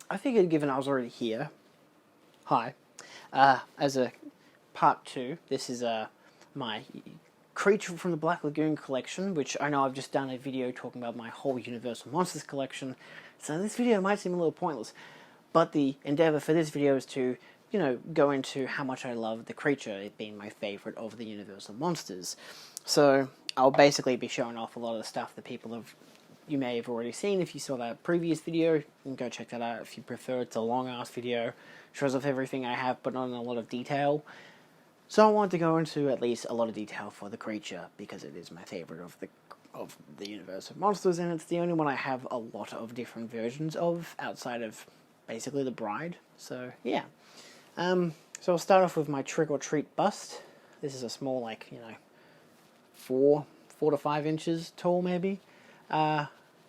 I figured given I was already here, hi, as a part 2, this is my Creature from the Black Lagoon collection, which I know I've just done a video talking about my whole Universal Monsters collection, so this video might seem a little pointless, but the endeavour for this video is to, you know, go into how much I love the creature, it being my favourite of the Universal Monsters. So I'll basically be showing off a lot of the stuff that you may have already seen if you saw that previous video. You can go check that out if you prefer. It's a long-ass video, shows off everything I have, but not in a lot of detail. So I want to go into at least a lot of detail for the creature, because it is my favourite of the Universal Monsters, and it's the only one I have a lot of different versions of, outside of basically the Bride. So, yeah. So I'll start off with my Trick or Treat bust. This is a small, like, you know, 4 to 5 inches tall, maybe.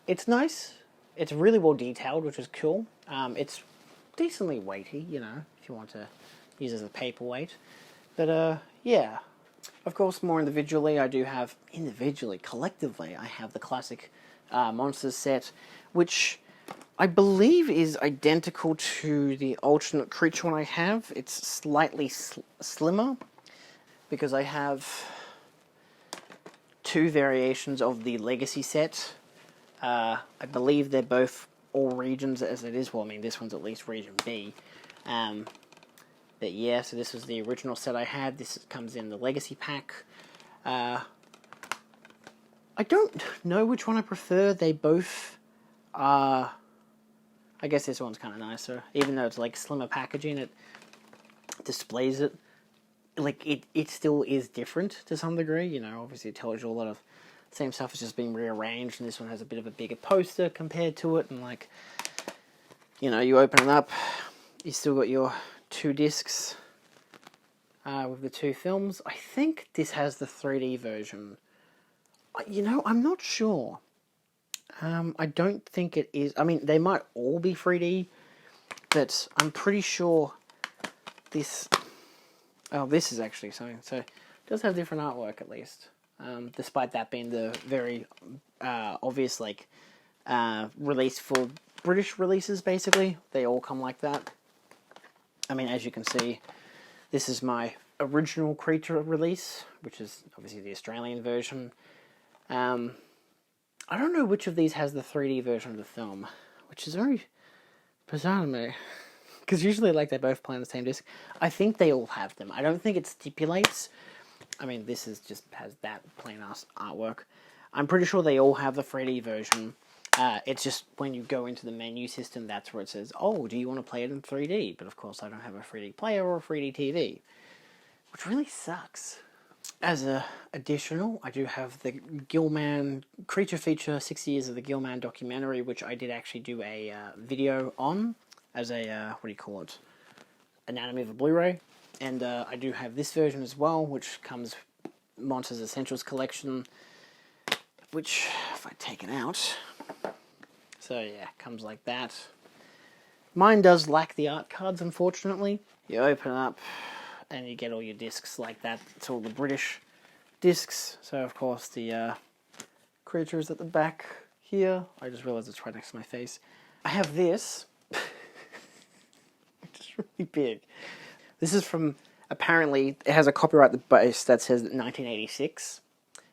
It's nice. It's really well detailed, which is cool. It's decently weighty, you know, if you want to use it as a paperweight. But, yeah. Of course, more individually, collectively, I have the classic Monsters set, which I believe is identical to the alternate creature one I have. It's slightly slimmer, because I have 2 variations of the Legacy set. I believe they're both all regions as it is. Well, I mean, this one's at least region B. But yeah, so this was the original set I had. This comes in the Legacy pack. I don't know which one I prefer. They both are... I guess this one's kind of nicer. Even though it's like slimmer packaging, it displays it. Like, it still is different to some degree. You know, obviously it tells you a lot of the same stuff is just being rearranged, and this one has a bit of a bigger poster compared to it. And like, you know, you open it up, you still got your 2 discs with the 2 films. I think this has the 3D version. You know, I'm not sure. I don't think it is. I mean, they might all be 3D, but I'm pretty sure this... Oh, this is actually something. So it does have different artwork, at least. Despite that being the very obvious, like, release for British releases, basically. They all come like that. I mean, as you can see, this is my original creature release, which is obviously the Australian version. I don't know which of these has the 3D version of the film, which is very bizarre to me. Because usually, like, they both play on the same disc. I think they all have them. I don't think it stipulates. I mean, this is just has that plain-ass artwork. I'm pretty sure they all have the 3D version. It's just when you go into the menu system, that's where it says, oh, do you want to play it in 3D? But of course, I don't have a 3D player or a 3D TV, which really sucks. As a additional, I do have the Gillman Creature Feature 60 Years of the Gillman documentary, which I did actually do a video on as a, what do you call it, Anatomy of a Blu-ray. And I do have this version as well, which comes Monsters Essentials Collection, which, if I take it out, so yeah, comes like that. Mine does lack the art cards, unfortunately. You open it up, and you get all your discs like that. It's all the British discs. So, of course, the creature is at the back here. I just realized it's right next to my face. I have this, which is really big. This is from, apparently, it has a copyright at the base that says 1986.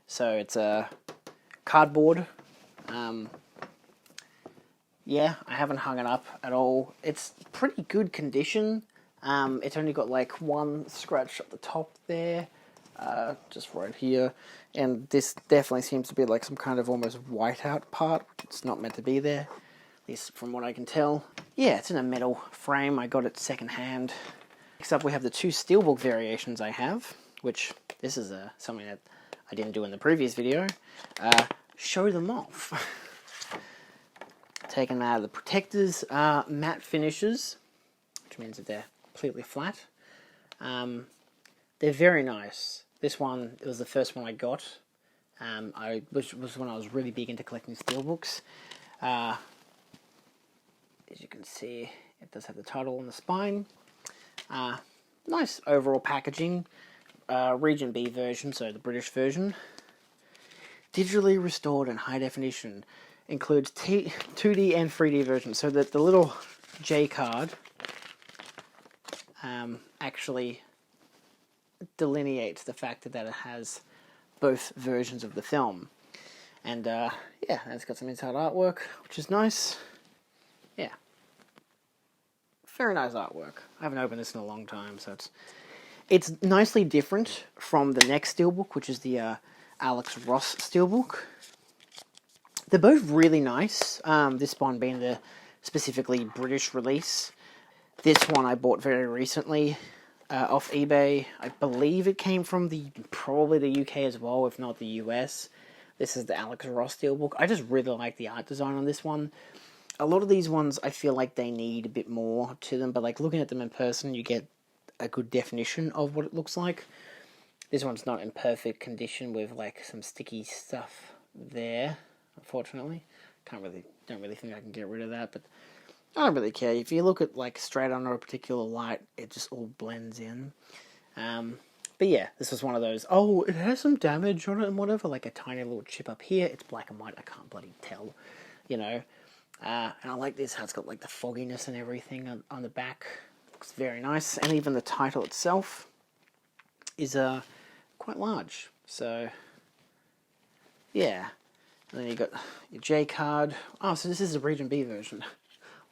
So, it's a cardboard. Yeah, I haven't hung it up at all. It's pretty good condition. It's only got like 1 scratch at the top there, just right here, and this definitely seems to be like some kind of almost whiteout part. It's not meant to be there, at least from what I can tell. Yeah, it's in a metal frame. I got it secondhand. Next up, we have the 2 Steelbook variations I have, which this is something that I didn't do in the previous video. Show them off. Taken out of the protectors, matte finishes, which means that they're completely flat. They're very nice. This one, it was the first one I got, which was when I was really big into collecting Steelbooks. As you can see, it does have the title on the spine. Nice overall packaging. Region B version, so the British version. Digitally restored and high definition. Includes 2D and 3D versions. So that the little J card actually delineates the fact that it has both versions of the film. And yeah, it's got some inside artwork, which is nice. Yeah. Very nice artwork. I haven't opened this in a long time, so it's nicely different from the next Steelbook, which is the Alex Ross Steelbook. They're both really nice. This one being the specifically British release. This one I bought very recently off eBay. I believe it came from probably the UK as well, if not the US. This is the Alex Ross Steelbook. I just really like the art design on this one. A lot of these ones, I feel like they need a bit more to them, but like looking at them in person, you get a good definition of what it looks like. This one's not in perfect condition with like some sticky stuff there, unfortunately. Don't really think I can get rid of that, but I don't really care. If you look at like straight under a particular light, it just all blends in. But yeah, this was one of those, oh, it has some damage on it and whatever, like a tiny little chip up here. It's black and white, I can't bloody tell, you know. And I like this, how it's got like the fogginess and everything on the back. Looks very nice. And even the title itself is quite large. So, yeah. And then you got your J card. Oh, so this is the Region B version.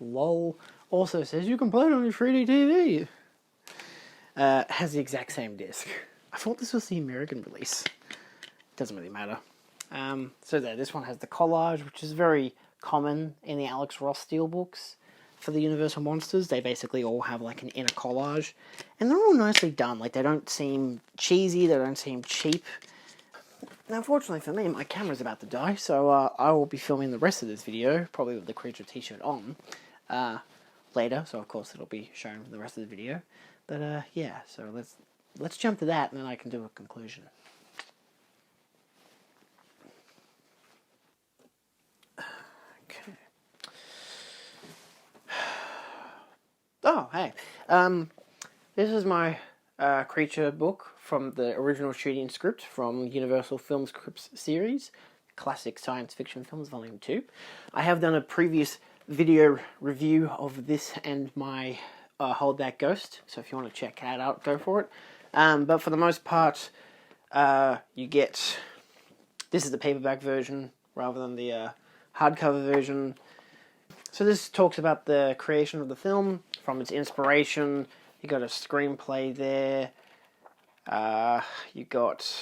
LOL. Also says you can play it on your 3D TV. Has the exact same disc. I thought this was the American release. Doesn't really matter. So there, this one has the collage, which is very common in the Alex Ross Steelbooks for the Universal Monsters. They basically all have like an inner collage, and they're all nicely done. Like, they don't seem cheesy, they don't seem cheap. Now, unfortunately for me, my camera's about to die, so I will be filming the rest of this video, probably with the Creature t-shirt on, later. So of course it'll be shown in the rest of the video. But yeah, so let's jump to that, and then I can do a conclusion. Okay. Oh, hey. This is my Creature book from the original shooting script from Universal Film Scripts series, Classic Science Fiction Films Volume 2. I have done a previous video review of this and my Hold That Ghost, so if you want to check that out, go for it. But for the most part, you get... This is the paperback version rather than the hardcover version. So this talks about the creation of the film, from its inspiration. You got a screenplay there. You got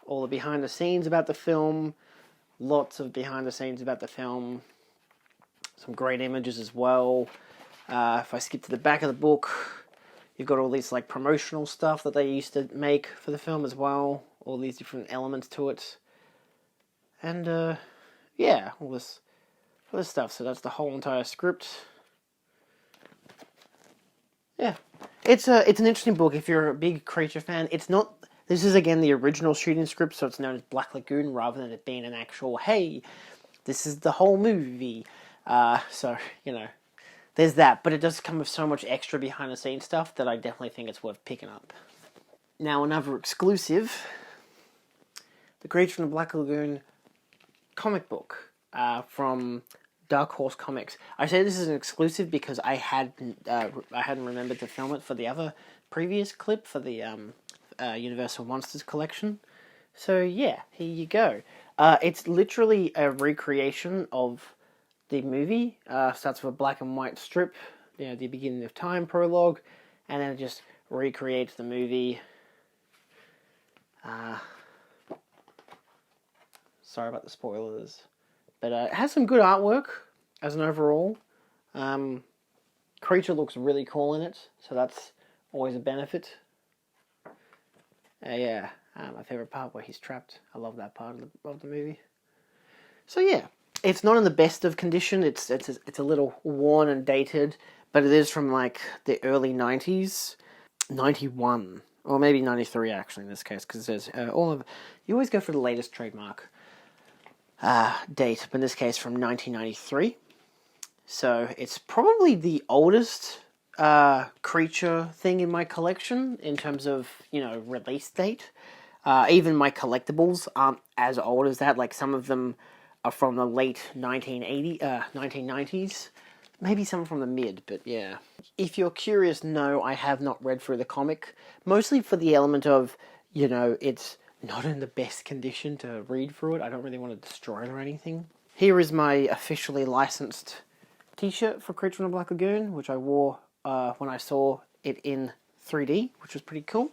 all the behind the scenes about the film. Lots of behind the scenes about the film. Some great images as well. If I skip to the back of the book, you've got all these like promotional stuff that they used to make for the film as well. All these different elements to it. And yeah, all this stuff. So that's the whole entire script. Yeah. It's an interesting book if you're a big Creature fan. It's not... This is, again, the original shooting script, so it's known as Black Lagoon, rather than it being an actual, hey, this is the whole movie. So, you know, there's that. But it does come with so much extra behind-the-scenes stuff that I definitely think it's worth picking up. Now, another exclusive, the Creature from the Black Lagoon comic book from Dark Horse Comics. I say this is an exclusive because I hadn't remembered to film it for the other previous clip for the Universal Monsters collection. So yeah, here you go. It's literally a recreation of the movie. Starts with a black and white strip, you know, the beginning of time prologue, and then it just recreates the movie. Sorry about the spoilers. But it has some good artwork as an overall. Creature looks really cool in it, so that's always a benefit. Yeah, my favourite part where he's trapped. I love that part of the movie. So yeah, it's not in the best of condition. It's a little worn and dated, but it is from like the early 90s. 91, or maybe 93 actually in this case, because there's you always go for the latest trademark date, but in this case from 1993. So it's probably the oldest Creature thing in my collection in terms of, you know, release date. Even my collectibles aren't as old as that. Like, some of them are from the late 1990s. Maybe some from the mid, but yeah. If you're curious, no, I have not read through the comic. Mostly for the element of, you know, it's not in the best condition to read through it. I don't really want to destroy it or anything. Here is my officially licensed t-shirt for Creature in the Black Lagoon, which I wore when I saw it in 3D, which was pretty cool.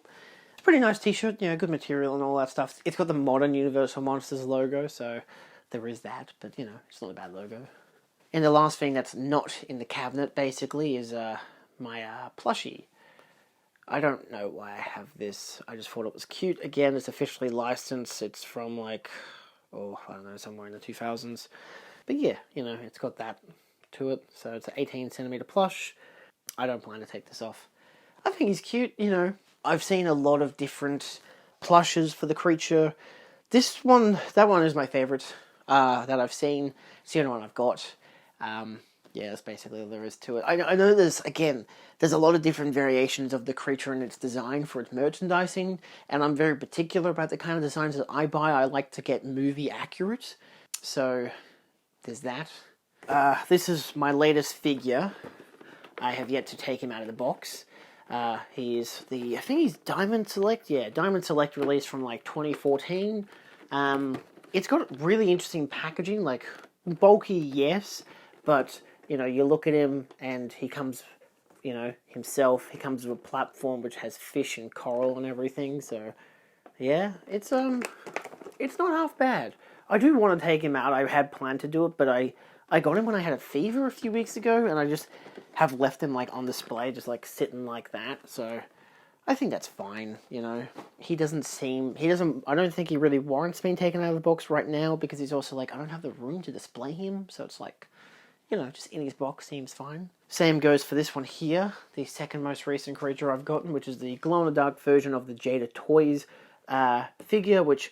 It's a pretty nice t-shirt, you know, good material and all that stuff. It's got the modern Universal Monsters logo, so there is that, but, you know, it's not a bad logo. And the last thing that's not in the cabinet, basically, is my plushie. I don't know why I have this. I just thought it was cute. Again, it's officially licensed. It's from, like, I don't know, somewhere in the 2000s. But yeah, you know, it's got that to it. So it's an 18 centimeter plush. I don't plan to take this off. I think he's cute, you know. I've seen a lot of different plushes for the creature. That one is my favorite that I've seen. It's the only one I've got. Yeah, that's basically all there is to it. I know there's a lot of different variations of the creature and its design for its merchandising, and I'm very particular about the kind of designs that I buy. I like to get movie accurate, so there's that. This is my latest figure. I have yet to take him out of the box. I think he's Diamond Select. Yeah, Diamond Select release from like 2014. It's got really interesting packaging, like bulky, yes, but you know, you look at him and he comes, you know, himself. He comes with a platform which has fish and coral and everything. So, yeah, it's not half bad. I do want to take him out. I had planned to do it, but I got him when I had a fever a few weeks ago, and I just have left him like on display, just like sitting like that. So, I think that's fine. You know, I don't think he really warrants being taken out of the box right now because he's also like I don't have the room to display him. So it's like, you know, just in his box seems fine. Same goes for this one here, the second most recent creature I've gotten, which is the glow-in-the-dark version of the Jada Toys figure, which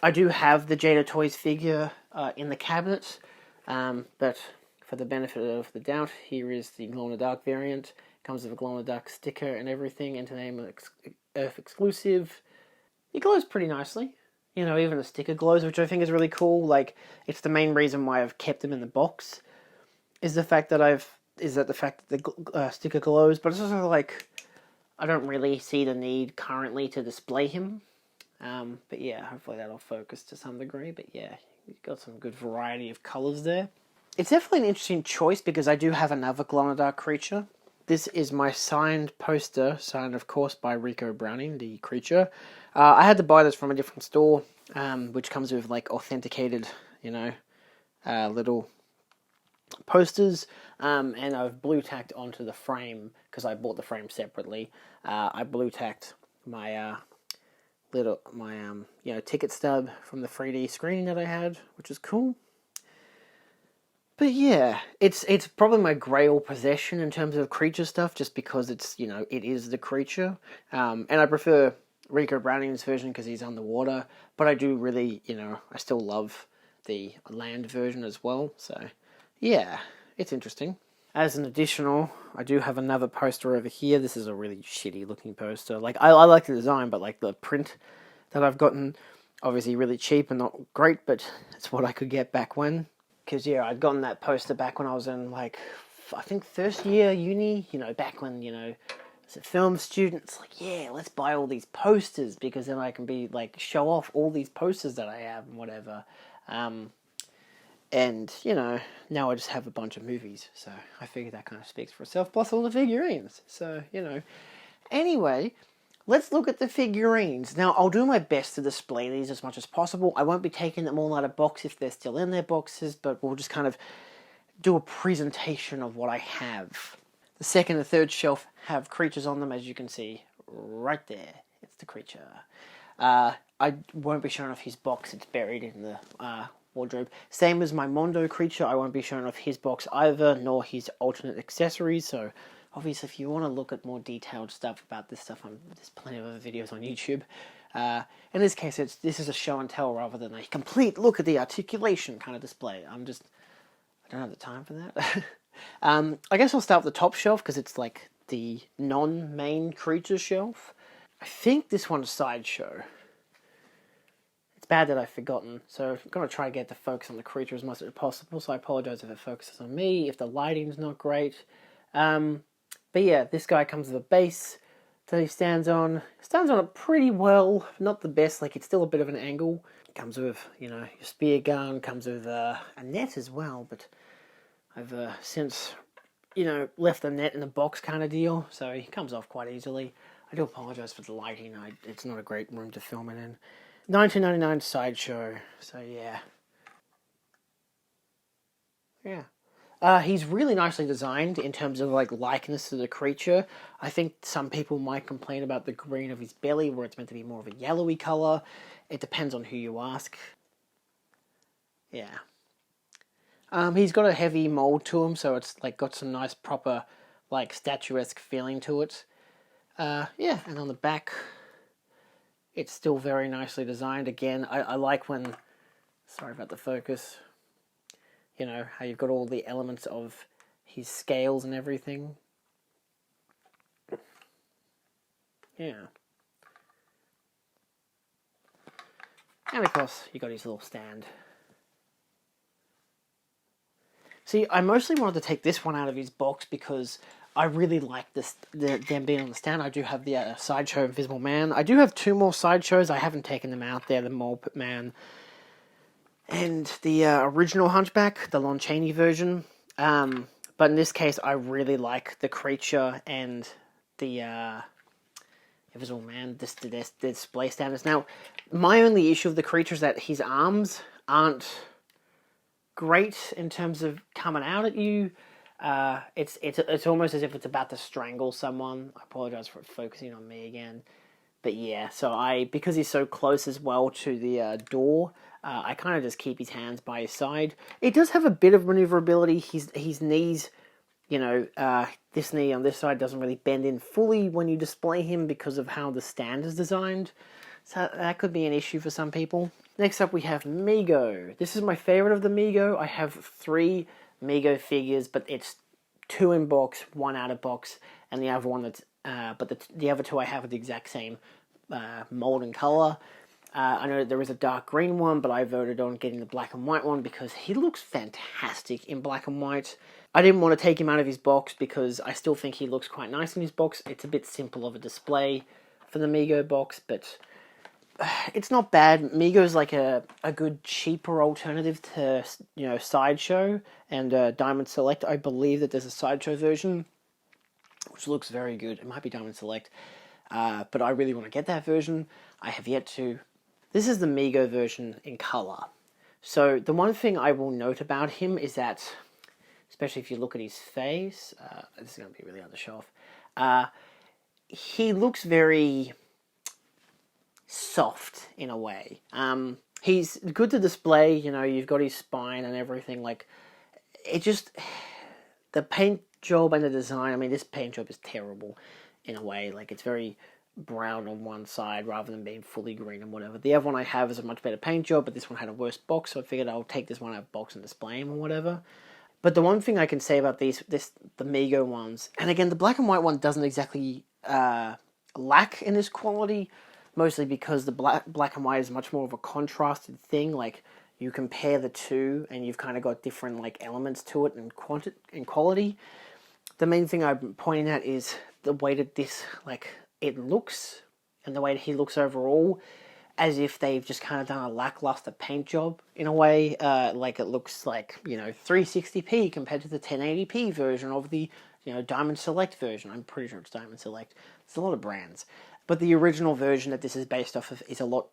I do have the Jada Toys figure in the cabinet, but for the benefit of the doubt, here is the glow-in-the-dark variant. Comes with a glow-in-the-dark sticker and everything, Enter Name Earth exclusive. It glows pretty nicely. You know, even the sticker glows, which I think is really cool. Like, it's the main reason why I've kept them in the box. Is the fact that the sticker glows, but it's also like I don't really see the need currently to display him. But yeah, hopefully that'll focus to some degree. But yeah, you've got some good variety of colours there. It's definitely an interesting choice because I do have another glow-in-the-dark creature. This is my signed poster, signed of course by Rico Browning, the creature. I had to buy this from a different store, which comes with like authenticated, you know, little posters, and I've blue tacked onto the frame because I bought the frame separately. I blue tacked my ticket stub from the 3D screening that I had, which is cool. But yeah, it's probably my grail possession in terms of creature stuff, just because it's, you know, it is the creature, and I prefer Rico Browning's version because he's underwater. But I do really, you know, I still love the land version as well. So yeah, it's interesting. As an additional, I do have another poster over here. This is a really shitty looking poster. Like, I like the design, but like the print that I've gotten, obviously really cheap and not great, but it's what I could get back when. Because, yeah, I'd gotten that poster back when I was in, like, I think first year uni, you know, back when, you know, as a film student, it's like, yeah, let's buy all these posters because then I can show off all these posters that I have and whatever. And, you know, now I just have a bunch of movies, so I figure that kind of speaks for itself, plus all the figurines. So, you know. Anyway, let's look at the figurines. Now, I'll do my best to display these as much as possible. I won't be taking them all out of box if they're still in their boxes, but we'll just kind of do a presentation of what I have. The second and third shelf have creatures on them, as you can see right there. It's the creature. I won't be showing off his box. It's buried in the wardrobe. Same as my Mondo creature. I won't be showing off his box either, nor his alternate accessories, so obviously, if you want to look at more detailed stuff about this stuff, there's plenty of other videos on YouTube. In this case, this is a show and tell rather than a complete look at the articulation kind of display. I don't have the time for that. I guess I'll start with the top shelf because it's like the non-main creature shelf. I think this one's Sideshow. It's bad that I've forgotten. So I'm going to try to get the focus on the creature as much as possible. So I apologize if it focuses on me, if the lighting's not great. But yeah, this guy comes with a base that he stands on. Stands on it pretty well. Not the best, like it's still a bit of an angle. Comes with, you know, your spear gun. Comes with a net as well. But I've since, you know, left the net in the box kind of deal. So he comes off quite easily. I do apologize for the lighting. It's not a great room to film it in. 1999 Sideshow. So yeah. Yeah. He's really nicely designed in terms of like likeness to the creature. I think some people might complain about the green of his belly where it's meant to be more of a yellowy color. It depends on who you ask. Yeah. He's got a heavy mold to him, so it's like got some nice proper like statuesque feeling to it. Yeah, and on the back, it's still very nicely designed. Again, I like when, sorry about the focus, you know, how you've got all the elements of his scales and everything. Yeah. And of course, you got his little stand. See, I mostly wanted to take this one out of his box because I really like them being on the stand. I do have the Sideshow Invisible Man. I do have two more Sideshows. I haven't taken them out there, the Mole Pit Man and the original Hunchback, the Lon Chaney version. But in this case, I really like the creature and the Invisible Man, the display standards. Now, my only issue with the creature is that his arms aren't great in terms of coming out at you. It's almost as if it's about to strangle someone. I apologize for focusing on me again. But yeah, so because he's so close as well to the door, I kind of just keep his hands by his side. It does have a bit of maneuverability. His knees, you know, this knee on this side doesn't really bend in fully when you display him because of how the stand is designed. So that could be an issue for some people. Next up we have Mego. This is my favorite of the Mego. I have 3 Mego figures, but it's 2 in box, 1 out of box, and the other one that's the other 2 I have are the exact same mold and color. I know there is a dark green one, but I voted on getting the black and white one because he looks fantastic in black and white. I didn't want to take him out of his box because I still think he looks quite nice in his box. It's a bit simple of a display for the Mego box, but it's not bad. Mego's like a good cheaper alternative to, you know, Sideshow and Diamond Select. I believe that there's a Sideshow version which looks very good. It might be Diamond Select, but I really want to get that version. I have yet to. This is the Mego version in color. So the one thing I will note about him is that, especially if you look at his face, this is going to be really hard to show off. He looks very soft in a way. He's good to display, you know, you've got his spine and everything, like, it just, the paint job and the design, I mean, this paint job is terrible in a way, like, it's very brown on one side rather than being fully green and whatever. The other one I have is a much better paint job, but this one had a worse box, so I figured I'll take this one out of box and display him or whatever. But the one thing I can say about the Mego ones, and again, the black and white one doesn't exactly lack in this quality, mostly because the black and white is much more of a contrasted thing. Like, you compare the two, and you've kind of got different like elements to it and quality. The main thing I'm pointing at is the way that this, like, it looks, and the way that he looks overall, as if they've just kind of done a lackluster paint job in a way. Like, it looks like, you know, 360p compared to the 1080p version of the, you know, Diamond Select version. I'm pretty sure it's Diamond Select. It's a lot of brands. But the original version that this is based off of is a lot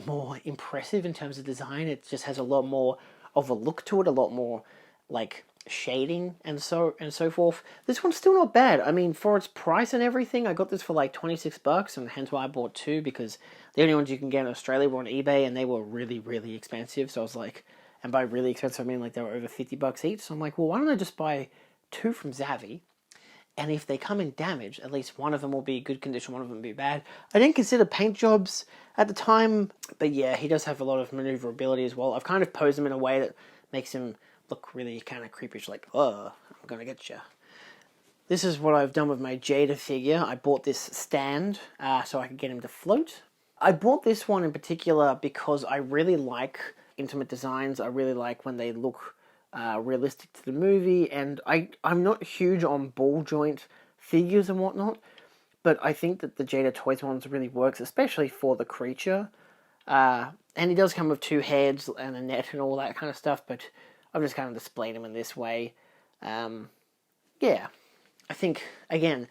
more impressive in terms of design. It just has a lot more of a look to it, a lot more like shading and so forth. This one's still not bad. I mean, for its price and everything, I got this for like $26, and hence why I bought 2, because the only ones you can get in Australia were on eBay, and they were really, really expensive. So I was like, and by really expensive I mean like they were over $50 each. So I'm like, well, why don't I just buy 2 from Zavvi? And if they come in damaged, at least one of them will be good condition, one of them will be bad. I didn't consider paint jobs at the time, but yeah, he does have a lot of maneuverability as well. I've kind of posed him in a way that makes him look really kind of creepy, like, oh, I'm going to get you. This is what I've done with my Jada figure. I bought this stand so I could get him to float. I bought this one in particular because I really like intimate designs. I really like when they look realistic to the movie, and I'm not huge on ball joint figures and whatnot, but I think that the Jada Toys ones really works, especially for the creature. And he does come with 2 heads and a net and all that kind of stuff, but I've just kind of displayed him in this way. Yeah, I think, again,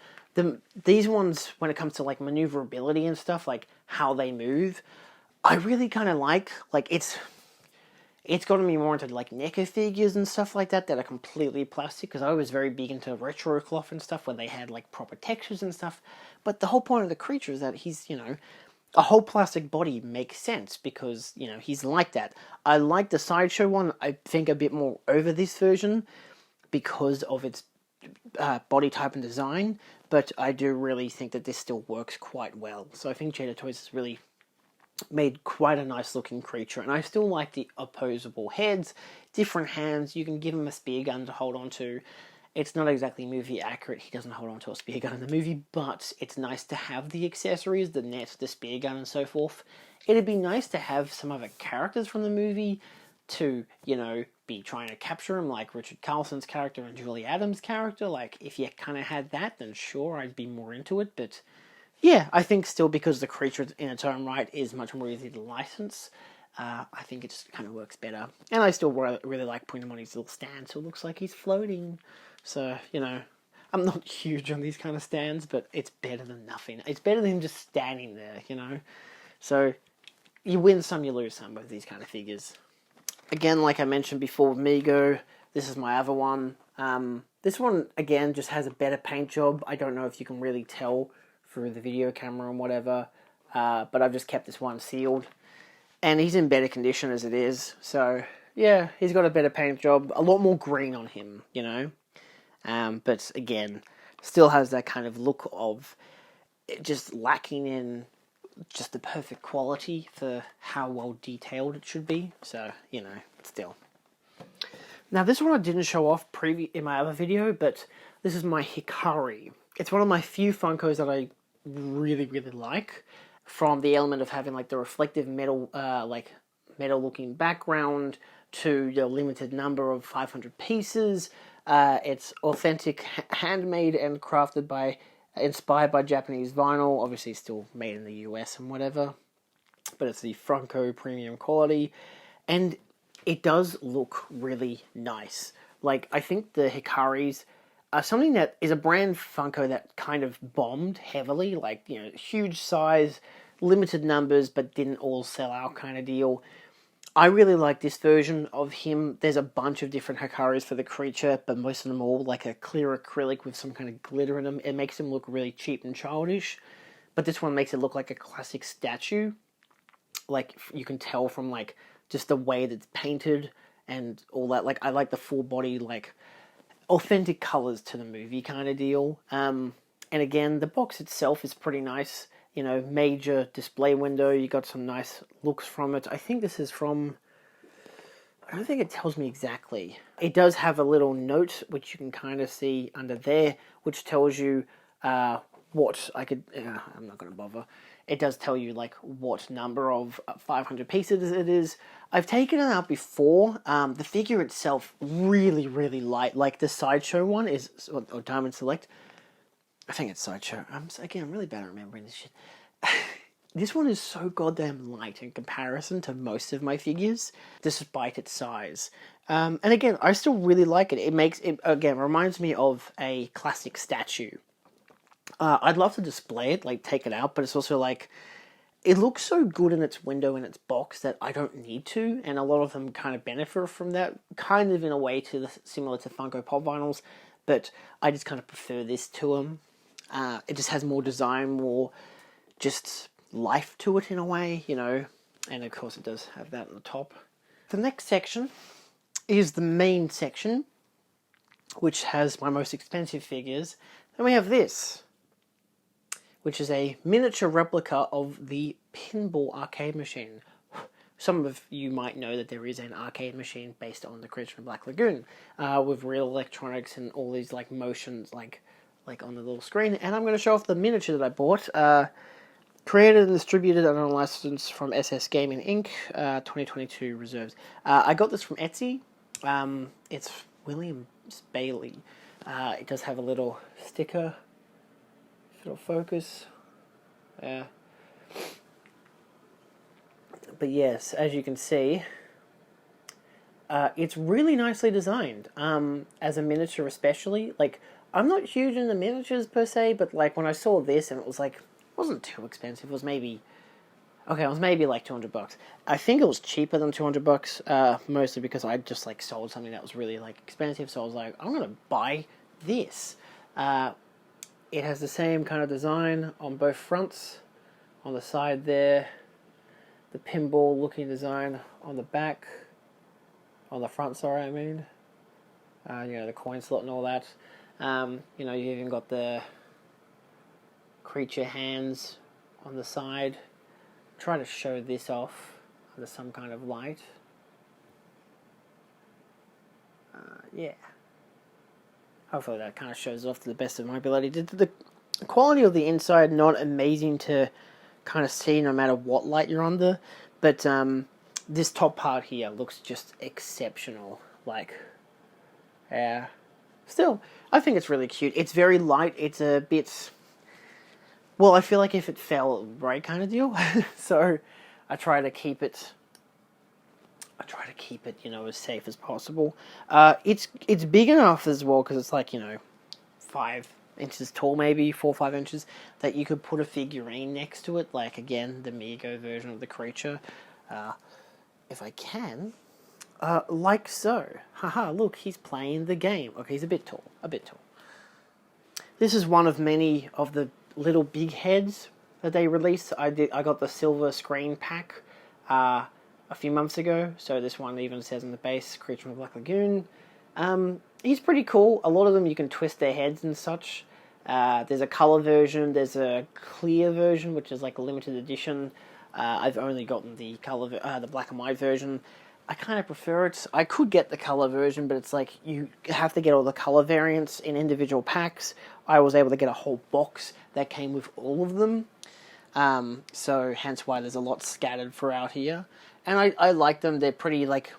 these ones, when it comes to like maneuverability and stuff, like how they move, I really kind of like it's gotten me more into like NECA figures and stuff like that are completely plastic, because I was very big into retro cloth and stuff where they had like proper textures and stuff. But the whole point of the creature is that he's, a whole plastic body makes sense because, he's like that. I like the Sideshow one, I think, a bit more over this version because of its body type and design, but I do really think that this still works quite well. So I think Jada Toys has really made quite a nice looking creature, and I still like the opposable heads, different hands. You can give him a spear gun to hold on to. It's not exactly movie accurate, he doesn't hold on to a spear gun in the movie, but it's nice to have the accessories, the net, the spear gun, and so forth. It'd be nice to have some other characters from the movie to, be trying to capture him, like Richard Carlson's character and Julie Adams' character. Like, if you kind of had that, then sure, I'd be more into it, but yeah, I think still, because the creature in its own right is much more easy to license, I think it just kind of works better. And I still really like putting him on his little stand so it looks like he's floating. So, I'm not huge on these kind of stands, but it's better than nothing. It's better than him just standing there, So, you win some, you lose some with these kind of figures. Again, like I mentioned before with Mego, this is my other one. This one, again, just has a better paint job. I don't know if you can really tell through the video camera and whatever, but I've just kept this one sealed. And he's in better condition as it is, so yeah, he's got a better paint job, a lot more green on him, but again, still has that kind of look of just lacking in just the perfect quality for how well detailed it should be, so, still. Now, this one I didn't show off in my other video, but this is my Hikari. It's one of my few Funkos that I really, really like, from the element of having like the reflective metal, metal-looking background, to the limited number of 500 pieces. It's authentic, handmade and crafted inspired by Japanese vinyl, obviously still made in the US and whatever, but it's the Funko premium quality, and it does look really nice. Like, I think the Hikaris are something that is a brand Funko that kind of bombed heavily, like, huge size, limited numbers, but didn't all sell out kind of deal. I really like this version of him. There's a bunch of different Hikaris for the creature, but most of them all like a clear acrylic with some kind of glitter in them. It makes him look really cheap and childish, but this one makes it look like a classic statue. Like, you can tell from like just the way that it's painted and all that. Like, I like the full body, like, authentic colors to the movie kind of deal. And again, the box itself is pretty nice. Major display window. You got some nice looks from it. I think this is from, I don't think it tells me exactly. It does have a little note, which you can kind of see under there, which tells you what I could, I'm not going to bother. It does tell you, like, what number of 500 pieces it is. I've taken it out before. The figure itself, really, really light. Like, the Sideshow one is, or Diamond Select, I think it's Sideshow. I'm really bad at remembering this shit. This one is so goddamn light in comparison to most of my figures, despite its size. And again, I still really like it. It reminds me of a classic statue. I'd love to display it, like, take it out, but it's also like, it looks so good in its window, in its box, that I don't need to, and a lot of them kind of benefit from that, kind of in a way similar to Funko Pop vinyls, but I just kind of prefer this to them. It just has more design, more just life to it in a way, and of course it does have that on the top. The next section is the main section, which has my most expensive figures. Then we have this, which is a miniature replica of the pinball arcade machine. Some of you might know that there is an arcade machine based on the creature in Black Lagoon, with real electronics and all these like motions, like on the little screen. And I'm going to show off the miniature that I bought, Created and distributed under a license from SS Gaming Inc. 2022 reserves. I got this from Etsy. It's William Bailey. It does have a little sticker. If it'll focus. Yeah. But yes, as you can see, it's really nicely designed. As a miniature especially. Like, I'm not huge into miniatures per se, but like when I saw this and it was like, it wasn't too expensive. It was maybe, okay, it was maybe like $200. I think it was cheaper than $200, mostly because I just like sold something that was really like expensive. So I was like, I'm gonna buy this. It has the same kind of design on both fronts. On the side there, the pinball looking design on the back. On the front, sorry, I mean. You know, the coin slot and all that. You know, you've even got the creature hands on the side. Try to show this off under some kind of light. Yeah. Hopefully that kind of shows off to the best of my ability. The quality of the inside, not amazing to kind of see no matter what light you're under. But this top part here looks just exceptional. Like, yeah. Still, I think it's really cute. It's very light. It's a bit... Well, I feel like if it fell, it would break kind of deal. So I try to keep it... you know, as safe as possible. It's big enough as well, because it's like, you know, 5 inches tall, maybe 4 or 5 inches, that you could put a figurine next to it. Like, again, the Mego version of the creature. If I can... like so. Haha, look, he's playing the game. Okay, he's a bit tall. This is one of many of the little big heads that they released. I got the silver screen pack a few months ago, so this one even says on the base, Creature from the Black Lagoon. He's pretty cool. A lot of them you can twist their heads and such. There's a color version, there's a clear version, which is like a limited edition. I've only gotten the color, the black and white version. I kind of prefer it. I could get the color version, but it's like you have to get all the color variants in individual packs. I was able to get a whole box that came with all of them. So hence why there's a lot scattered throughout here. And I like them. They're pretty, like,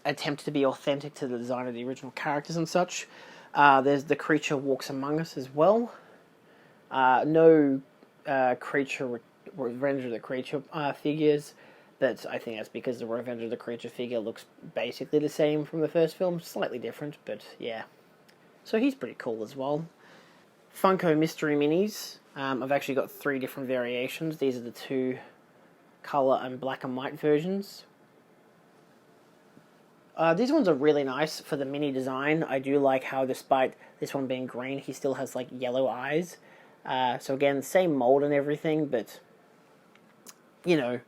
attempt to be authentic to the design of the original characters and such. There's the Creature Walks Among Us as well. No Creature Revenge of the Creature figures. But I think that's because the Revenge of the Creature figure looks basically the same from the first film. Slightly different, but yeah. So he's pretty cool as well. Funko Mystery Minis. I've actually got 3 different variations. These are the 2 color and black and white versions. These ones are really nice for the mini design. I do like how, despite this one being green, he still has like yellow eyes. So again, same mold and everything, but you know,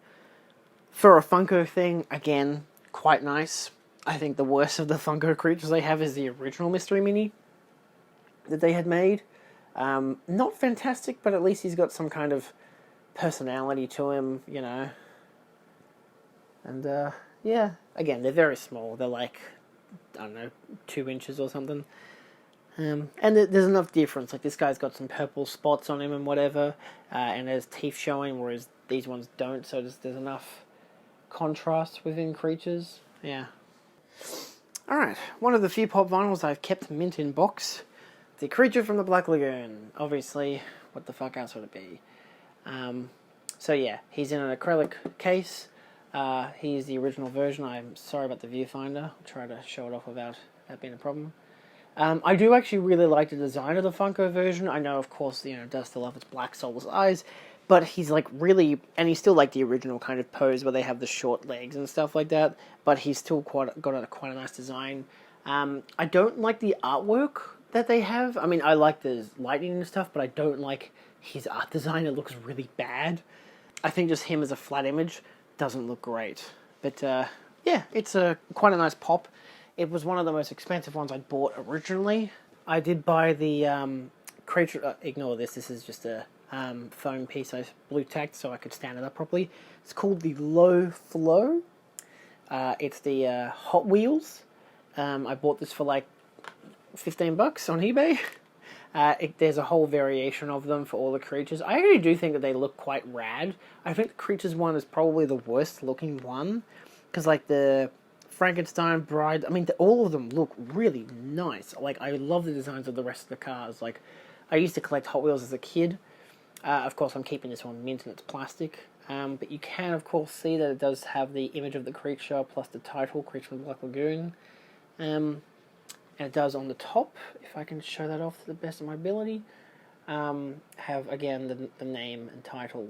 for a Funko thing, again, quite nice. I think the worst of the Funko creatures they have is the original Mystery Mini that they had made. Not fantastic, but at least he's got some kind of personality to him, you know. And, yeah, again, they're very small. They're like, I don't know, 2 inches or something. And there's enough difference. Like, this guy's got some purple spots on him and whatever, and there's teeth showing, whereas these ones don't, so there's enough contrast within creatures. Yeah. Alright, one of the few pop vinyls I've kept mint in box. The Creature from the Black Lagoon. Obviously, what the fuck else would it be? So yeah, he's in an acrylic case. He's the original version. I'm sorry about the viewfinder. I'll try to show it off without that being a problem. I do actually really like the design of the Funko version. I know, of course, you know, it does still have its black soulless eyes, but he's like really, and he's still like the original kind of pose where they have the short legs and stuff like that, but he's still quite a nice design. I don't like the artwork that they have. I mean, I like the lighting and stuff, but I don't like his art design. It looks really bad. I think just him as a flat image doesn't look great. But yeah, it's quite a nice pop. It was one of the most expensive ones I'd bought originally. I did buy the creature... ignore this, this is just a foam piece I blue tacked so I could stand it up properly. It's called the Low Flow. It's the Hot Wheels. I bought this for like $15 on eBay. There's a whole variation of them for all the creatures. I actually do think that they look quite rad. I think the creatures one is probably the worst looking one, because like the Frankenstein Bride, I mean, all of them look really nice. Like, I love the designs of the rest of the cars. Like, I used to collect Hot Wheels as a kid. Of course, I'm keeping this one mint and it's plastic. But you can, of course, see that it does have the image of the creature plus the title, Creature from the Black Lagoon. And it does on the top, if I can show that off to the best of my ability, have, again, the name and title.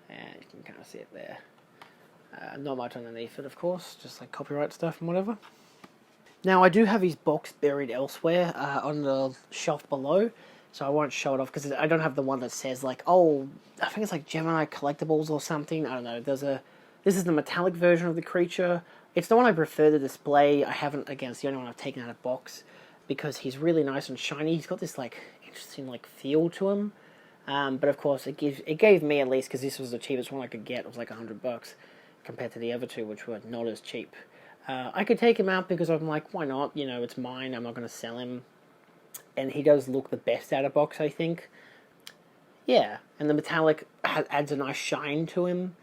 And you can kind of see it there. Not much underneath it, of course, just like copyright stuff and whatever. Now, I do have his box buried elsewhere on the shelf below, so I won't show it off because I don't have the one that says like, oh, I think it's like Gemini Collectibles or something. I don't know. This is the metallic version of the creature. It's the one I prefer to display. I haven't, again, it's the only one I've taken out of box because he's really nice and shiny. He's got this like interesting like feel to him. But of course, it gave me, at least, because this was the cheapest one I could get. It was like $100 compared to the other two, which were not as cheap. I could take him out because I'm like, why not? You know, it's mine. I'm not going to sell him. And he does look the best out of box, I think. Yeah, and the metallic adds a nice shine to him.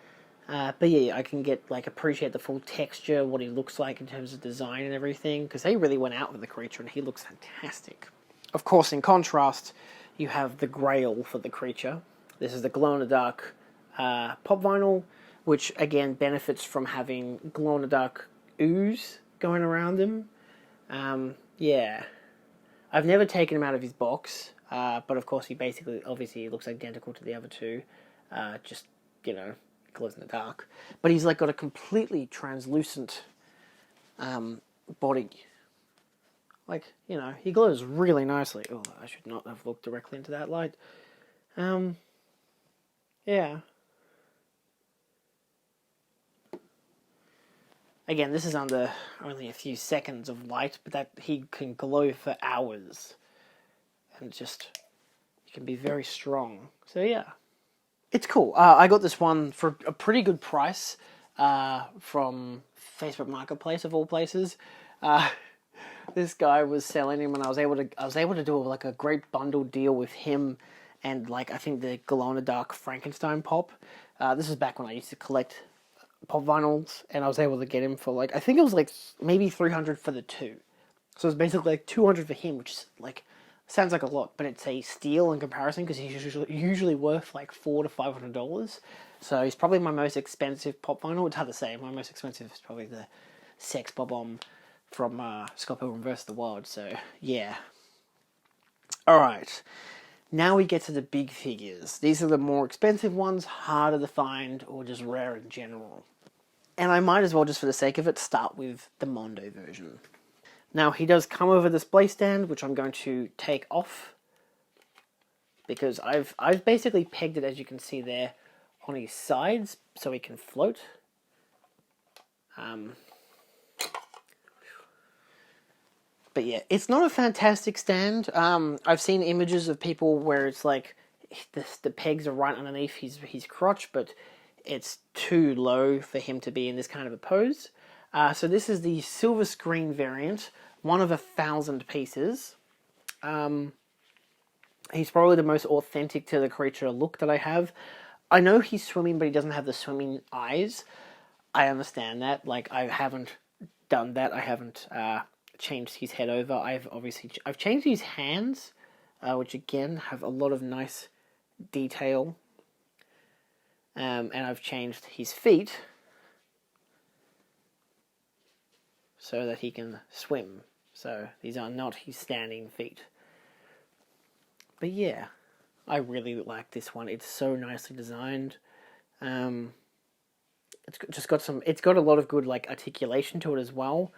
But yeah, I can appreciate the full texture, what he looks like in terms of design and everything, because they really went out with the creature, and he looks fantastic. Of course, in contrast, you have the Grail for the creature. This is the glow-in-the-dark pop vinyl, which, again, benefits from having glow-in-the-dark ooze going around him. Yeah. I've never taken him out of his box, but of course obviously looks identical to the other two, just, glows in the dark. But he's like got a completely translucent body. Like, he glows really nicely. Oh, I should not have looked directly into that light. Yeah. Again, this is under only a few seconds of light, but that he can glow for hours. And he can be very strong. So yeah. It's cool. I got this one for a pretty good price from Facebook Marketplace, of all places. This guy was selling him, and I was able to do like a great bundle deal with him and I think the glow-in-the-dark Frankenstein pop. This was back when I used to collect pop vinyls, and I was able to get him for I think it was maybe $300 for the two. So it's basically $200 for him, which is sounds like a lot, but it's a steal in comparison because he's usually worth $400 to $500. So he's probably my most expensive pop vinyl. It's hard to say. My most expensive is probably the Sex Bob-omb from Scott Pilgrim vs. the Wild. So yeah. All right. Now we get to the big figures. These are the more expensive ones, harder to find, or just rare in general. And I might as well, just for the sake of it, start with the Mondo version. Now, he does come with a display stand, which I'm going to take off, because I've basically pegged it, as you can see there, on his sides, so he can float. But yeah, it's not a fantastic stand. I've seen images of people where it's the pegs are right underneath his crotch, but it's too low for him to be in this kind of a pose. So this is the silver screen variant, one of 1,000 pieces. He's probably the most authentic to the creature look that I have. I know he's swimming, but he doesn't have the swimming eyes. I understand that. I haven't done that. I haven't changed his head over. I've changed his hands, which again have a lot of nice detail. And I've changed his feet so that he can swim. So these are not his standing feet. But yeah, I really like this one. It's so nicely designed. It's got a lot of good articulation to it as well.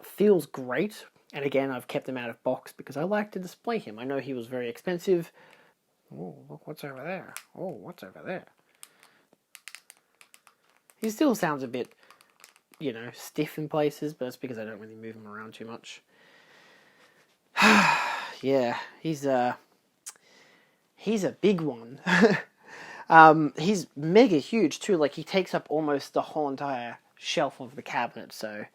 Feels great. And again, I've kept him out of box because I like to display him. I know he was very expensive. Oh, look what's over there. Oh, what's over there? He still sounds a bit, stiff in places, but it's because I don't really move him around too much. Yeah, he's a big one. He's mega huge too. He takes up almost the whole entire shelf of the cabinet. So,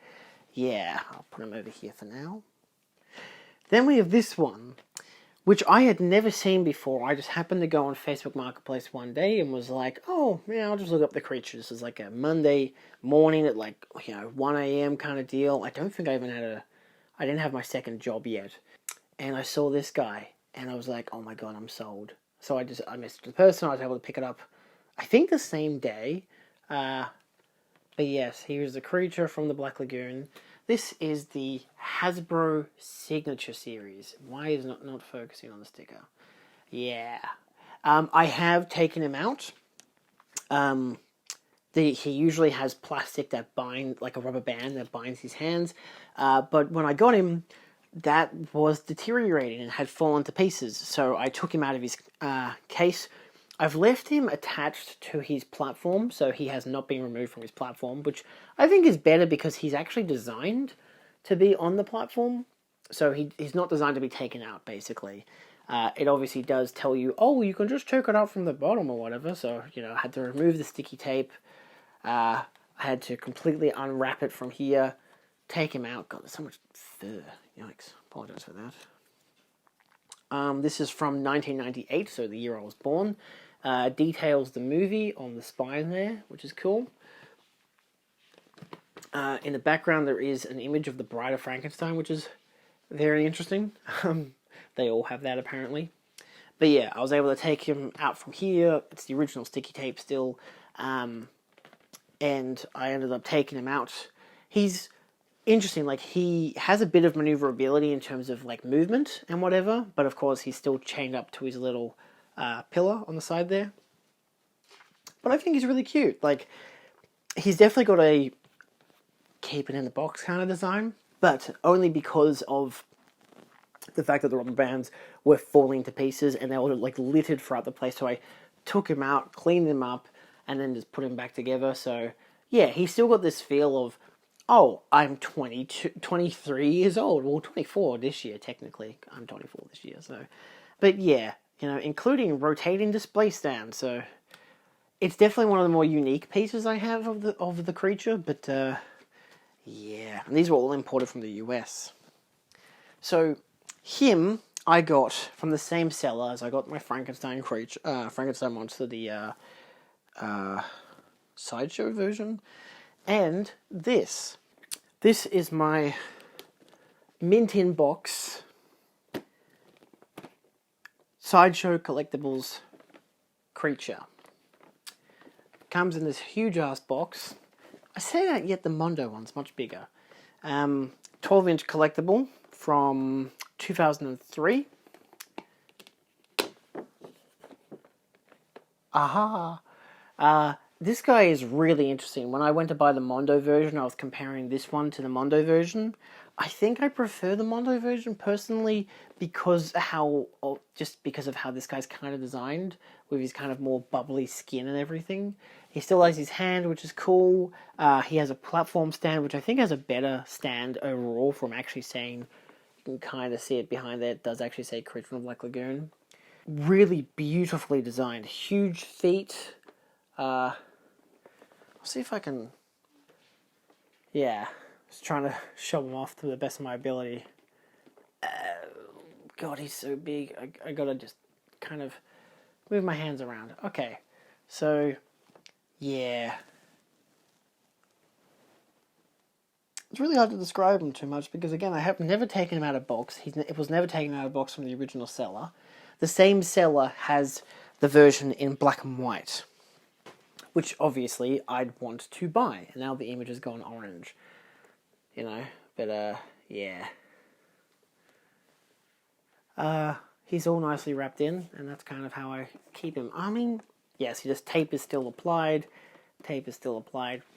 yeah, I'll put him over here for now. Then we have this one. which I had never seen before. I just happened to go on Facebook Marketplace one day and was like, oh, yeah, I'll just look up the creature. This is like a Monday morning at 1 a.m. kind of deal. I don't think I didn't have my second job yet. And I saw this guy, and I was like, oh my god, I'm sold. So I messaged the person, I was able to pick it up, I think the same day. But yes, here's the creature from the Black Lagoon. This is the Hasbro Signature Series. Why is it not focusing on the sticker? Yeah. I have taken him out. He usually has plastic that like a rubber band that binds his hands. But when I got him, that was deteriorating and had fallen to pieces. So I took him out of his case. I've left him attached to his platform, so he has not been removed from his platform, which I think is better because he's actually designed to be on the platform. So he's not designed to be taken out, basically. It obviously does tell you, oh, you can just take it out from the bottom or whatever. So, I had to remove the sticky tape. I had to completely unwrap it from here, take him out. God, there's so much fur. Yikes. Apologize for that. This is from 1998, so the year I was born. Details the movie on the spine there, which is cool. In the background, there is an image of the Bride of Frankenstein, which is very interesting. They all have that, apparently. But yeah, I was able to take him out from here. It's the original sticky tape still. And I ended up taking him out. He's interesting, like, he has a bit of maneuverability in terms of, like, movement and whatever, but of course he's still chained up to his little pillar on the side there. But I think he's really cute. Like, he's definitely got a keep it in the box kind of design, but only because of the fact that the rubber bands were falling to pieces and they were, like, littered throughout the place. So I took him out, cleaned him up, and then just put him back together. So yeah, he's still got this feel of, oh, I'm 23 years old. Well, 24 this year, technically. I'm 24 this year, so. But yeah, including rotating display stand. So it's definitely one of the more unique pieces I have of the creature. But yeah, and these were all imported from the US. So him I got from the same seller as I got my Frankenstein monster, the sideshow version. And this is my mint in box sideshow collectibles creature. Comes in this huge ass box. I say that, yet the Mondo one's much bigger. 12-inch collectible from 2003. Aha! This guy is really interesting. When I went to buy the Mondo version, I was comparing this one to the Mondo version. I think I prefer the Mondo version personally because of how this guy's kind of designed with his kind of more bubbly skin and everything. He still has his hand, which is cool. He has a platform stand, which I think has a better stand overall from actually saying, you can kind of see it behind there. It does actually say Creature from the Black Lagoon. Really beautifully designed. Huge feet. I'll see if I can... Yeah, just trying to show him off to the best of my ability. God, he's so big. I gotta just kind of move my hands around. Okay, so, yeah. It's really hard to describe him too much because, again, I have never taken him out of box. It was never taken out of box from the original seller. The same seller has the version in black and white, which obviously I'd want to buy. And now the image has gone orange, but yeah. He's all nicely wrapped in, and that's kind of how I keep him. I mean, yes, tape is still applied.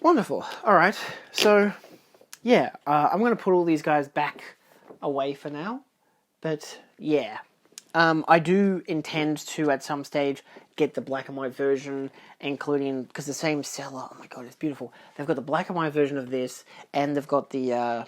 Wonderful. All right, so yeah, I'm going to put all these guys back away for now, but yeah. I do intend to, at some stage, get the black and white version, including, because the same seller, oh my god, it's beautiful. They've got the black and white version of this, and they've got the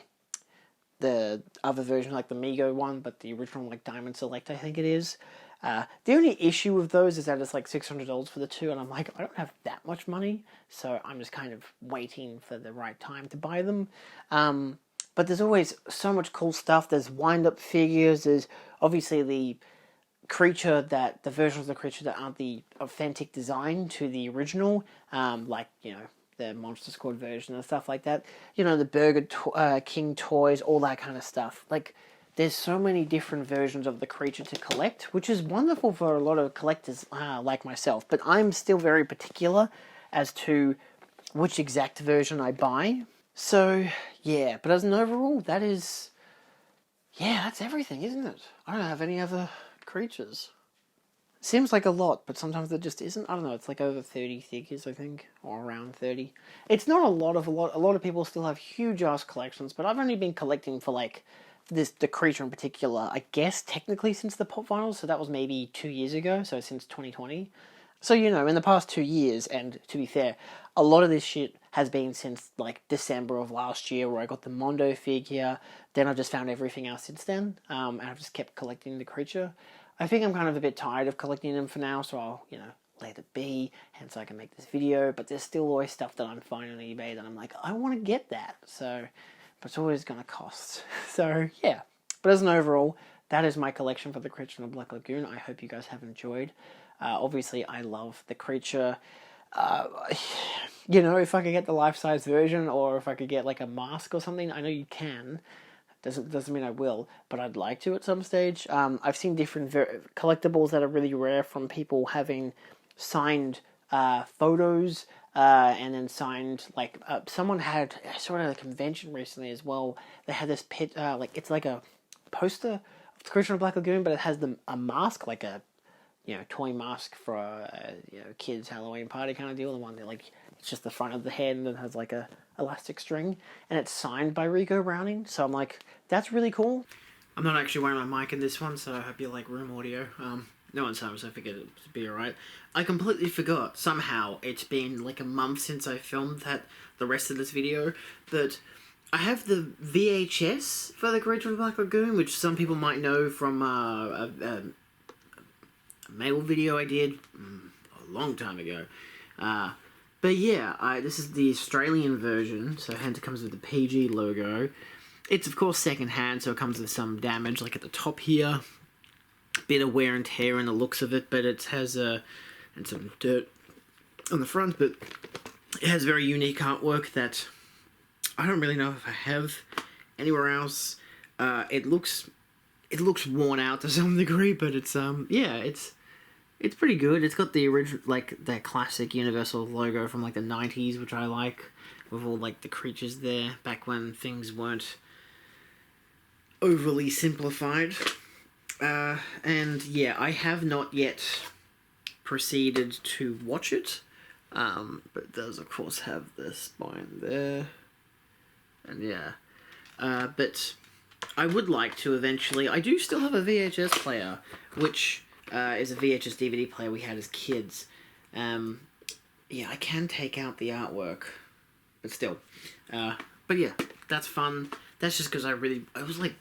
other version, like the Mego one, but the original, like, Diamond Select, I think it is. The only issue with those is that it's like $600 for the two, and I'm like, I don't have that much money, so I'm just kind of waiting for the right time to buy them. But there's always so much cool stuff. There's wind-up figures, there's obviously creature that the versions of the creature that aren't the authentic design to the original, like the Monster Squad version and stuff like that. The King toys, all that kind of stuff. Like, there's so many different versions of the creature to collect, which is wonderful for a lot of collectors like myself. But I'm still very particular as to which exact version I buy. So, yeah. But as an overall, that's everything, isn't it? I don't have any other creatures. Seems like a lot, but sometimes there just isn't. I don't know, it's like over 30 figures, I think, or around 30. It's not a lot. A lot of people still have huge-ass collections, but I've only been collecting for, like, the creature in particular, I guess, technically since the pop vinyls, so that was maybe 2 years ago, so since 2020. So, in the past 2 years, and to be fair, a lot of this shit has been since, like, December of last year, where I got the Mondo figure, then I just found everything else since then, and I've just kept collecting the creature. I think I'm kind of a bit tired of collecting them for now, so I'll, let it be, hence I can make this video, but there's still always stuff that I'm finding on eBay that I'm like, I want to get that, so, but it's always going to cost. So, yeah. But as an overall, that is my collection for the creature in the Black Lagoon. I hope you guys have enjoyed. Obviously, I love the creature. If I could get the life-size version, or if I could get, like, a mask or something, I know you can. Doesn't mean I will, but I'd like to at some stage. I've seen different collectibles that are really rare from people having signed photos, and then signed, like, someone had, I saw it at a convention recently as well, they had this it's like a poster of the creature of Black Lagoon, but it has a mask, like a, toy mask for a, kid's Halloween party kind of deal, the one that, like, it's just the front of the head and it has, like, a elastic string, and it's signed by Rico Browning, so I'm like, that's really cool. I'm not actually wearing my mic in this one, so I hope you like room audio. No one's home, so I figured it'd be alright. I completely forgot, somehow, it's been like a month since I filmed the rest of this video, but I have the VHS for the Creature of the Black Lagoon, which some people might know from a mail video I did a long time ago. But yeah, this is the Australian version, so hence it comes with the PG logo. It's, of course, second-hand, so it comes with some damage, like at the top here. Bit of wear and tear in the looks of it, but it has and some dirt on the front, but it has very unique artwork that I don't really know if I have anywhere else. It looks worn out to some degree, but it's it's pretty good. It's got the original, like, the classic Universal logo from, like, the 90s, which I like, with all, like, the creatures there, back when things weren't overly simplified. And, yeah, I have not yet proceeded to watch it, but it does, of course, have the spine there, and, yeah. But I would like to eventually... I do still have a VHS player, which... is a VHS DVD player we had as kids. Yeah, I can take out the artwork, but still. But yeah, that's fun. That's just because it was like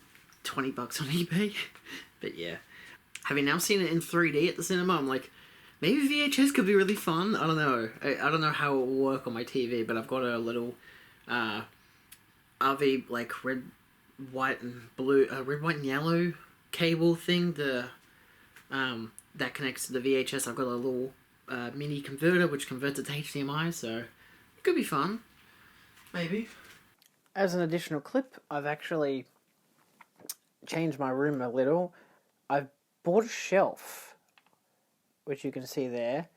$20 on eBay. But yeah. Having now seen it in 3D at the cinema, I'm like, maybe VHS could be really fun. I don't know. I don't know how it will work on my TV, but I've got a little RV, like, red, white, and yellow cable thing, that connects to the VHS. I've got a little mini converter which converts it to HDMI, so it could be fun. Maybe. As an additional clip, I've actually changed my room a little. I've bought a shelf, which you can see there.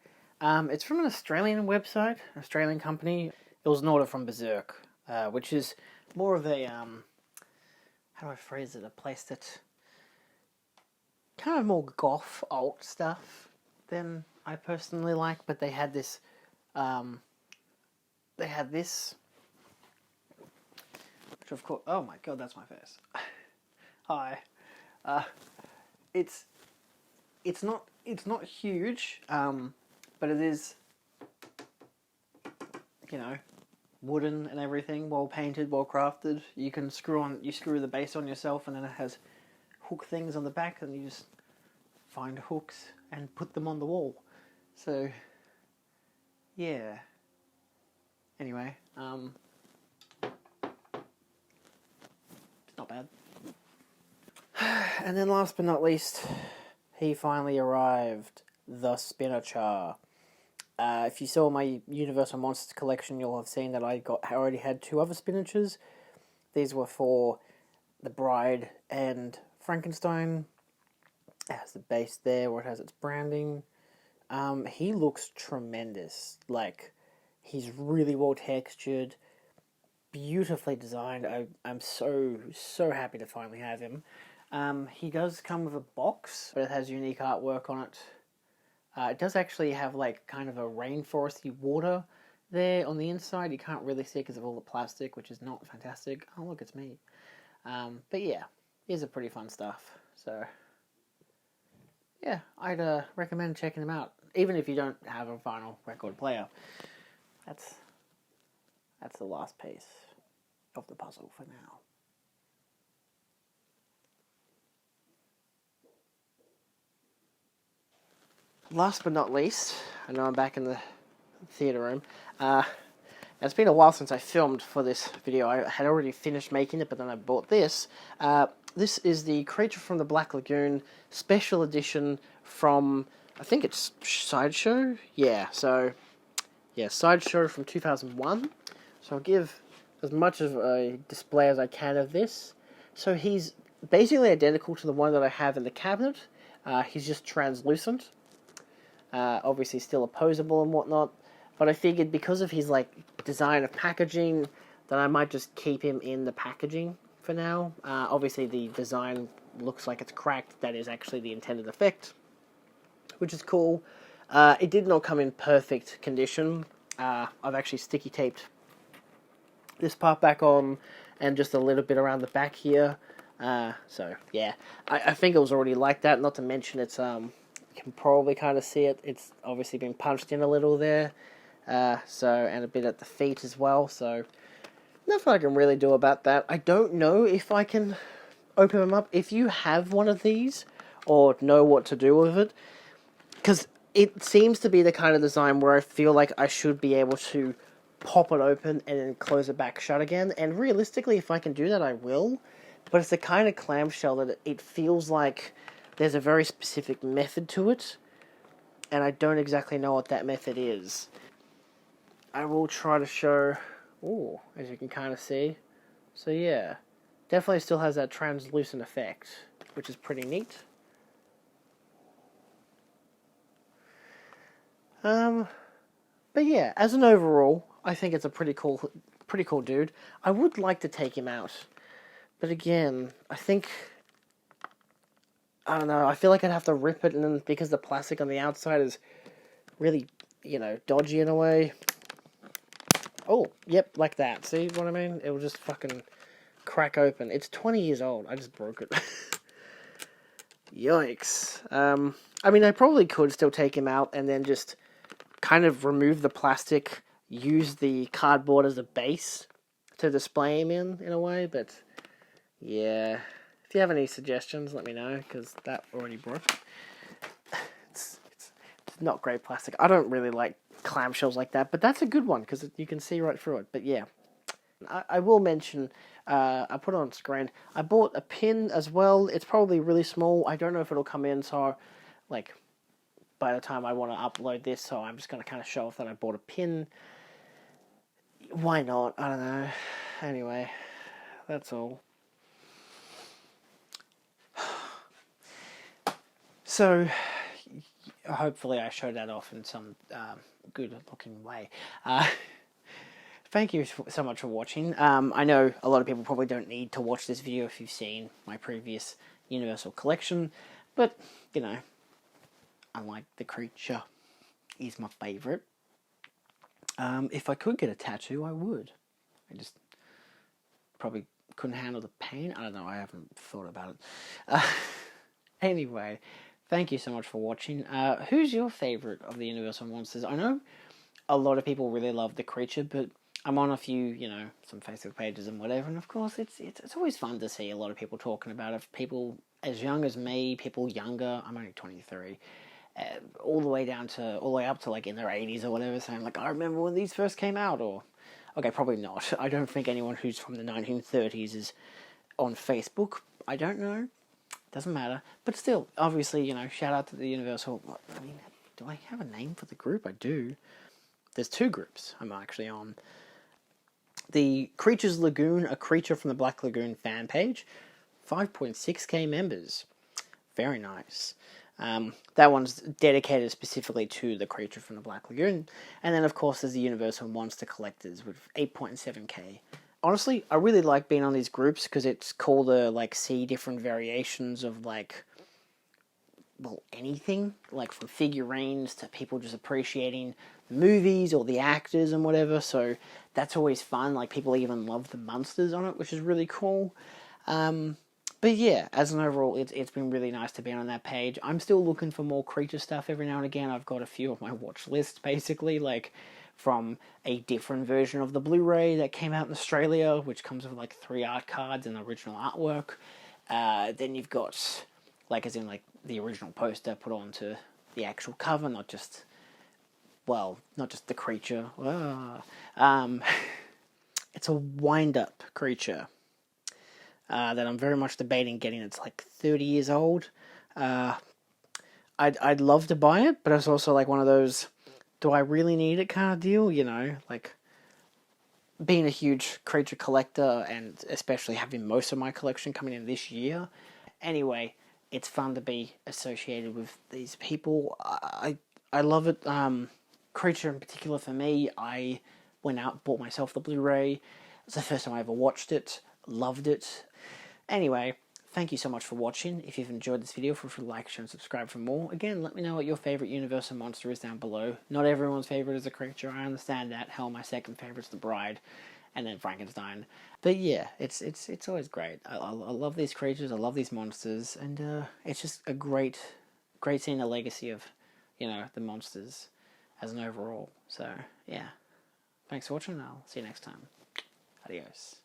It's from an Australian website, an Australian company. It was an order from Berserk, which is more of a, how do I phrase it, a place that... kind of more goth alt stuff than I personally like, but they had this, which of course, oh my god, that's my face. Hi. It's not huge, but it is, wooden and everything, well painted, well crafted. You can screw the base on yourself, and then it has hook things on the back, and you just find hooks and put them on the wall. So, yeah. Anyway, it's not bad. And then last but not least, he finally arrived. The Spinnacher. If you saw my Universal Monsters collection, you'll have seen that I already had 2 other Spinnachers. These were for the Bride and Frankenstein. It has the base there where it has its branding. He looks tremendous. Like, he's really well textured, beautifully designed. I'm so happy to finally have him. He does come with a box, but it has unique artwork on it. It does actually have like kind of a rainforesty water there on the inside. You can't really see it because of all the plastic, which is not fantastic. Oh look, it's me. But yeah, these are pretty fun stuff. So yeah, I'd recommend checking them out, even if you don't have a vinyl record player. That's the last piece of the puzzle for now. Last but not least, I know I'm back in the theatre room. It's been a while since I filmed for this video. I had already finished making it, but then I bought this. This is the Creature from the Black Lagoon special edition from, I think it's Sideshow? Yeah, so, yeah, Sideshow from 2001. So I'll give as much of a display as I can of this. So he's basically identical to the one that I have in the cabinet. He's just translucent. Obviously still opposable and whatnot, but I figured because of his like design of packaging that I might just keep him in the packaging for now. Obviously the design looks like it's cracked. That is actually the intended effect, which is cool. It did not come in perfect condition. I've actually sticky taped this part back on and just a little bit around the back here. So yeah, I think it was already like that, not to mention it's you can probably kind of see it. It's obviously been punched in a little there. And a bit at the feet as well. So nothing I can really do about that. I don't know if I can open them up. If you have one of these or know what to do with it, because it seems to be the kind of design where I feel like I should be able to pop it open and then close it back shut again. And realistically, if I can do that, I will. But it's the kind of clamshell that it feels like there's a very specific method to it, and I don't exactly know what that method is. I will try to show, as you can kind of see. So yeah, definitely still has that translucent effect, which is pretty neat. But yeah, as an overall, I think it's a pretty cool dude. I would like to take him out, but again, I don't know, I feel like I'd have to rip it, and then because the plastic on the outside is really, dodgy in a way. Oh, yep, like that. See what I mean? It will just fucking crack open. It's 20 years old. I just broke it. Yikes. I mean, I probably could still take him out and then just kind of remove the plastic, use the cardboard as a base to display him in a way, but yeah. If you have any suggestions, let me know, because that already broke. It's not great plastic. I don't really like clamshells like that, but that's a good one, because you can see right through it. But yeah, I will mention, I put it on screen, I bought a pin as well. It's probably really small. I don't know if it'll come in, so, like, by the time I want to upload this, so I'm just going to kind of show off that I bought a pin. Why not? I don't know. Anyway, that's all. So, hopefully I showed that off in some good-looking way. Thank you so much for watching. I know a lot of people probably don't need to watch this video if you've seen my previous Universal collection, but, I like the creature. He's my favourite. If I could get a tattoo, I would. I just probably couldn't handle the pain. I don't know, I haven't thought about it. Anyway, thank you so much for watching. Who's your favourite of the Universal Monsters? I know a lot of people really love the creature, but I'm on a few, some Facebook pages and whatever, and of course it's always fun to see a lot of people talking about it. People as young as me, people younger, I'm only 23, all the way up to like in their 80s or whatever, saying like, I remember when these first came out, or, okay, probably not. I don't think anyone who's from the 1930s is on Facebook. I don't know. doesn't matter. But still, obviously, you know, shout out to the Universal. I mean, do I have a name for the group? I do. There's 2 groups I'm actually on. The Creatures Lagoon, a Creature from the Black Lagoon fan page, 5.6k members. Very nice. That one's dedicated specifically to the Creature from the Black Lagoon. And then, of course, there's the Universal Monster Collectors with 8.7k. Honestly, I really like being on these groups because it's cool to, like, see different variations of, like, well, anything. Like, from figurines to people just appreciating the movies or the actors and whatever. So that's always fun. Like, people even love the monsters on it, which is really cool. But yeah, as an overall, it's been really nice to be on that page. I'm still looking for more creature stuff every now and again. I've got a few on my watch list, basically, like from a different version of the Blu-ray that came out in Australia, which comes with like 3 art cards and original artwork. Then you've got, like, as in like the original poster put onto the actual cover, not just the creature. It's a wind-up creature. That I'm very much debating getting. It's like 30 years old. I'd love to buy it, but it's also like one of those, do I really need it kind of deal, you know? Like, being a huge creature collector, and especially having most of my collection coming in this year. Anyway, it's fun to be associated with these people. I love it. Creature in particular for me, I went out and bought myself the Blu-ray. It's the first time I ever watched it. Loved it. Anyway, thank you so much for watching. If you've enjoyed this video, feel free to like, share, and subscribe for more. Again, let me know what your favourite Universal monster is down below. Not everyone's favourite is a creature, I understand that. Hell, my second favourite is the Bride, and then Frankenstein. But yeah, it's always great. I love these creatures, I love these monsters, and it's just a great seeing the legacy of, you know, the monsters as an overall. So, yeah. Thanks for watching, and I'll see you next time. Adios.